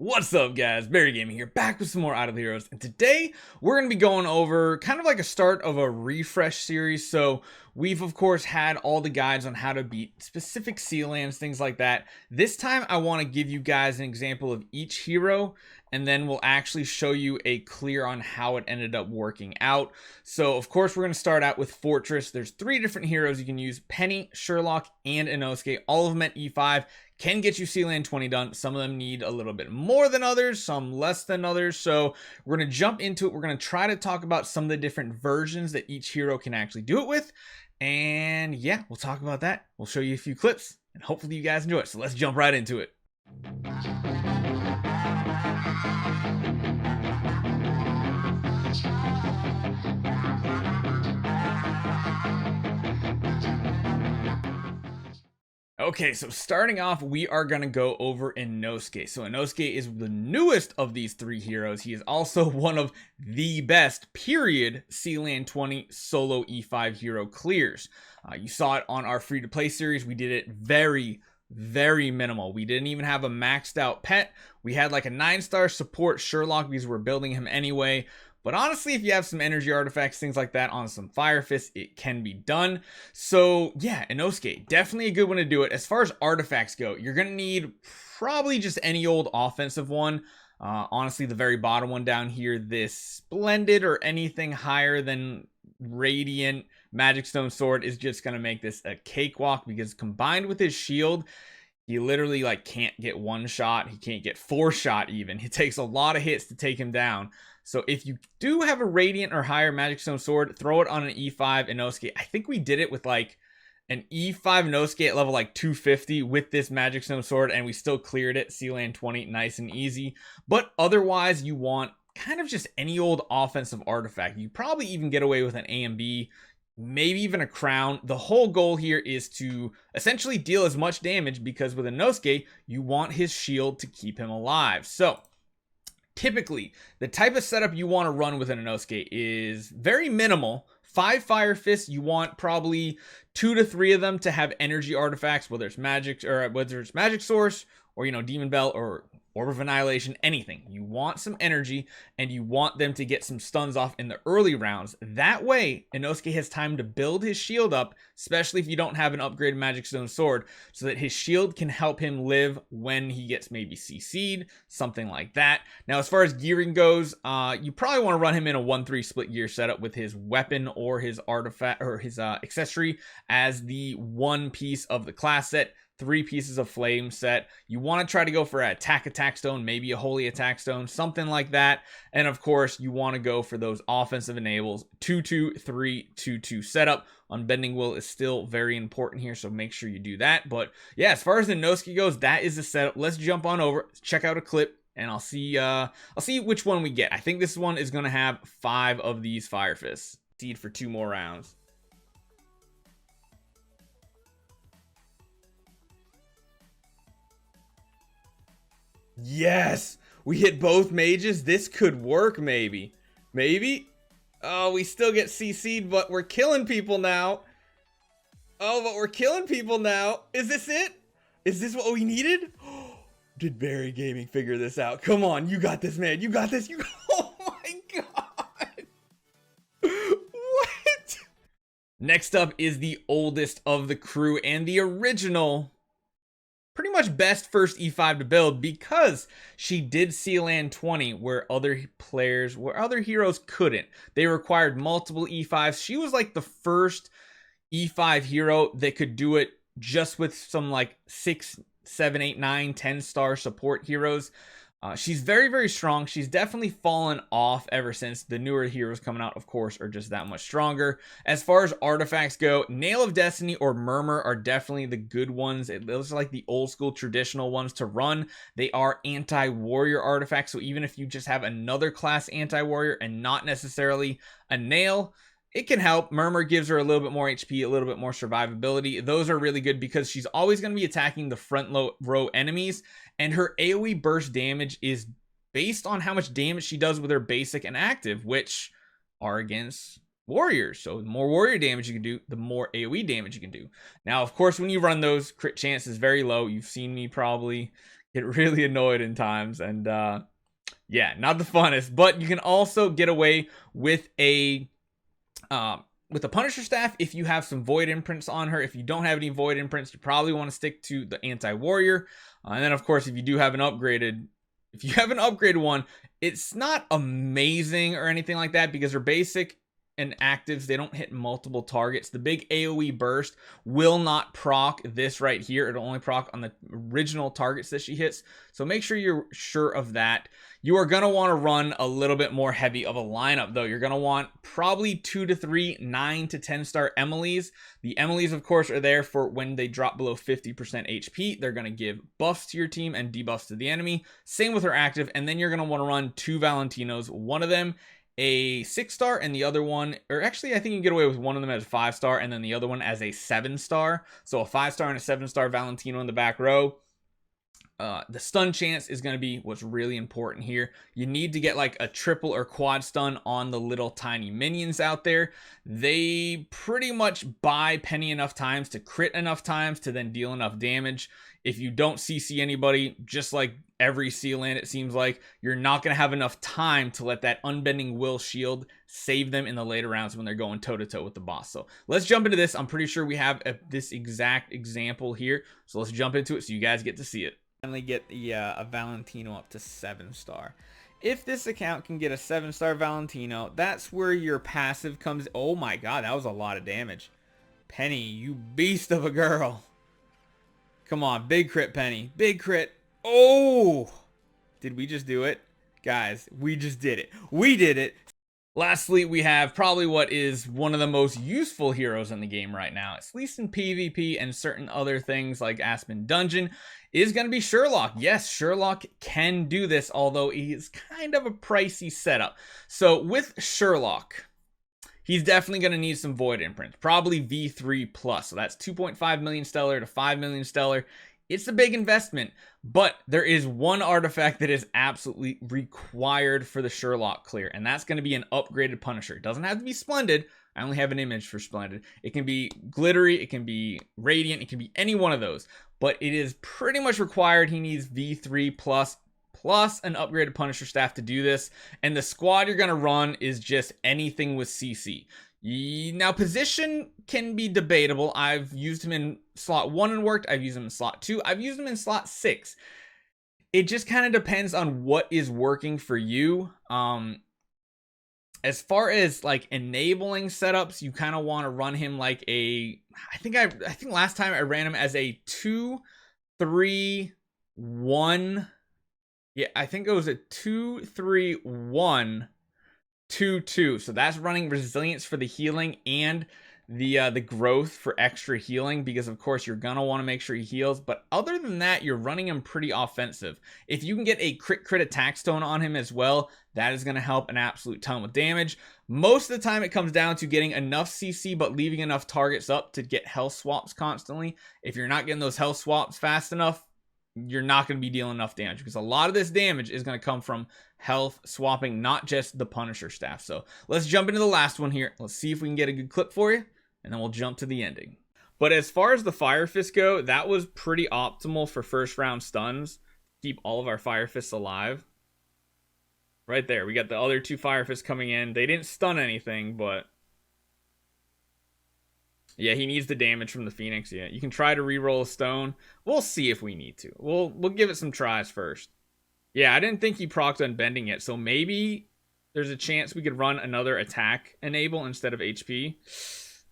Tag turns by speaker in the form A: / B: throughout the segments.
A: What's up, guys? Barry Gaming here, back with some more Idle Heroes, and today we're going to be going over kind of like a start of a refresh series. So we've of course had all the guides on how to beat specific sea lands, things like that. This time I want to give you guys an example of each hero, and then we'll actually show you a clear on how it ended up working out. So of course we're going to start out with Fortress. There's 3 different heroes you can use: Penny, Sherlock, and Inosuke. All of them at E5. Can get you Sea Land 20 done. Some of them need a little bit more than others, some less than others. So we're going to jump into it. We're going to try to talk about some of the different versions that each hero can actually do it with. And yeah, we'll talk about that. We'll show you a few clips and hopefully you guys enjoy it. So let's jump right into it. Okay, so starting off, we are going to go over Inosuke. So Inosuke is the newest of these 3 heroes. He is also one of the best, period, Sea Land 20 solo E5 hero clears. You saw it on our free-to-play series. We did it very minimal. We didn't even have a maxed out pet. We had like a 9-star support Sherlock because we're building him anyway. But honestly, if you have some energy artifacts, things like that on some Fire Fist, it can be done. So yeah, Inosuke, definitely a good one to do it. As far as artifacts go, you're going to need probably just any old offensive one. Honestly, the very bottom one down here, this Splendid or anything higher than Radiant Magic Stone Sword is just going to make this a cakewalk, because combined with his shield, he literally like can't get 1 shot. He can't get 4 shot even. It takes a lot of hits to take him down. So if you do have a Radiant or higher Magic Stone Sword, throw it on an E5 Inosuke. I think we did it with like an E5 Inosuke at level like 250 with this Magic Stone Sword, and we still cleared it. Sea Land 20, nice and easy. But otherwise, you want kind of just any old offensive artifact. You probably even get away with an A and B, maybe even a crown. The whole goal here is to essentially deal as much damage, because with Inosuke, you want his shield to keep him alive. So typically, the type of setup you want to run with an Inosuke is very minimal. 5 Fire Fists, you want probably 2 to 3 of them to have energy artifacts, whether it's magic or whether it's magic source or, Demon Belt or Orb of Annihilation, anything. You want some energy, and you want them to get some stuns off in the early rounds. That way, Inosuke has time to build his shield up, especially if you don't have an upgraded Magic Stone Sword, so that his shield can help him live when he gets maybe CC'd, something like that. Now, as far as gearing goes, you probably want to run him in a 1-3 split gear setup with his weapon or his artifact or his accessory as the 1 piece of the class set. 3 pieces of flame set. You want to try to go for an attack stone, maybe a holy attack stone, something like that. And of course, you want to go for those offensive enables. 2-2, 3, 2-2 setup. Unbending will is still very important here, so make sure you do that. But yeah, as far as the Inosuke goes, that is the setup. Let's jump on over, check out a clip, and I'll see which one we get. I think this one is going to have 5 of these Fire Fists. Seed for 2 more rounds. Yes, we hit both mages. This could work, maybe. Oh, we still get CC'd, but we're killing people now. Is this it? Is this what we needed? Did Barry Gaming figure this out? Come on, you got this, man. You got this. Oh my god. What? Next up is the oldest of the crew and the original, pretty much best first E5 to build, because she did Sea Land 20 where other heroes couldn't. They required multiple E5s. She was like the first E5 hero that could do it just with some like 6, 7, 8, 9, 10-star support heroes. She's very strong. She's definitely fallen off ever since. The newer heroes coming out, of course, are just that much stronger. As far as artifacts go, Nail of Destiny or Murmur are definitely the good ones. Those are like the old school traditional ones to run. They are anti-warrior artifacts, so even if you just have another class anti-warrior and not necessarily a Nail, it can help. Murmur gives her a little bit more HP, a little bit more survivability. Those are really good because she's always going to be attacking the front row enemies, and her AoE burst damage is based on how much damage she does with her basic and active, which are against warriors. So the more warrior damage you can do, the more AoE damage you can do. Now, of course, when you run those, crit chance is very low. You've seen me probably get really annoyed in times, and yeah, not the funnest. But you can also get away with a Punisher staff if you have some void imprints on her. If you don't have any void imprints, you probably want to stick to the anti-warrior. And then of course, if you have an upgraded one, it's not amazing or anything like that, because her basic and actives, they don't hit multiple targets. The big AoE burst will not proc this right here. It'll only proc on the original targets that she hits. So make sure you're sure of that. You are going to want to run a little bit more heavy of a lineup, though. You're going to want probably 2 to 3 9 to 10 star Emilys. The Emilys, of course, are there for when they drop below 50% HP. They're going to give buffs to your team and debuffs to the enemy. Same with her active. And then you're going to want to run 2 Valentinos. One of them a 6-star and the other one, or actually I think you can get away with one of them as a 5-star and then the other one as a 7-star. So a 5-star and a 7-star Valentino in the back row. The stun chance is going to be what's really important here. You need to get like a triple or quad stun on the little tiny minions out there. They pretty much buy Penny enough times to crit enough times to then deal enough damage. If you don't CC anybody, just like every Sealand, it seems like you're not going to have enough time to let that unbending will shield save them in the later rounds when they're going toe-to-toe with the boss. So let's jump into this. I'm pretty sure we have this exact example here. So let's jump into it so you guys get to see it. Finally get the a Valentino up to 7-star. If this account can get a 7-star Valentino, that's where your passive comes. Oh my god, that was a lot of damage. Penny, you beast of a girl. Come on, big crit, Penny. Big crit. Oh! Did we just do it? Guys, we just did it. We did it. Lastly, we have probably what is one of the most useful heroes in the game right now, at least in PvP and certain other things like Aspen Dungeon, is going to be Sherlock. Yes, Sherlock can do this, although he is kind of a pricey setup. So with Sherlock, he's definitely going to need some void imprints, probably V3 plus. So that's 2.5 million stellar to 5 million stellar. It's a big investment, but there is one artifact that is absolutely required for the Sherlock clear, and that's going to be an upgraded Punisher. It doesn't have to be Splendid. I only have an image for Splendid. It can be Glittery, it can be Radiant, it can be any one of those, but it is pretty much required. He needs V3 plus an upgraded Punisher staff to do this, and the squad you're going to run is just anything with CC. Now, position can be debatable. I've used him in slot 1 and worked. I've used him in slot 2. I've used him in slot 6. It just kind of depends on what is working for you. As far as like enabling setups, you kind of want to run him like a, I think last time I ran him as a 2-3-1. Yeah, I think it was a 2-3-1. 2-2. So that's running resilience for the healing and the growth for extra healing, because of course you're gonna want to make sure he heals. But other than that, you're running him pretty offensive. If you can get a crit attack stone on him as well, that is going to help an absolute ton with damage. Most of the time it comes down to getting enough CC but leaving enough targets up to get health swaps constantly. If you're not getting those health swaps fast enough, you're not going to be dealing enough damage, because a lot of this damage is going to come from health swapping, not just the Punisher staff. So let's jump into the last one here. Let's see if we can get a good clip for you, and then we'll jump to the ending. But as far as the Fire Fists go, that was pretty optimal for first round stuns. Keep all of our Fire Fists alive. Right there, we got the other 2 Fire Fists coming in. They didn't stun anything, but yeah, he needs the damage from the Phoenix. Yeah, you can try to re-roll a stone. We'll see if we need to. We'll give it some tries first. Yeah, I didn't think he procced Unbending yet, so maybe there's a chance we could run another attack enable instead of HP.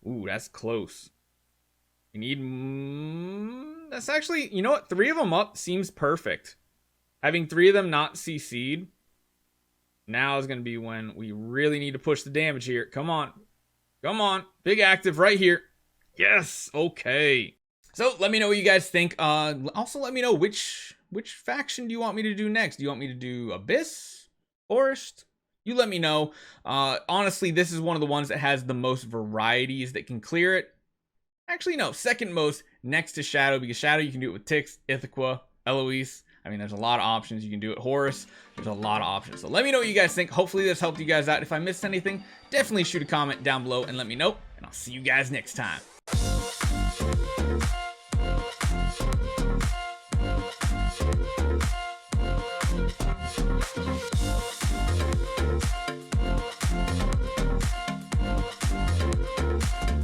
A: Ooh, that's close. We need... that's actually... You know what? 3 of them up seems perfect. Having 3 of them not CC'd, now is going to be when we really need to push the damage here. Come on. Come on. Big active right here. Yes. Okay. So let me know what you guys think. Also let me know which faction do you want me to do next? Do you want me to do Abyss? Forest? You let me know. Honestly, this is one of the ones that has the most varieties that can clear it. Actually, no. Second most next to Shadow, because Shadow you can do it with Tix, Ithaca, Eloise. I mean, there's a lot of options. You can do it Horus. There's a lot of options. So let me know what you guys think. Hopefully this helped you guys out. If I missed anything, definitely shoot a comment down below and let me know. And I'll see you guys next time.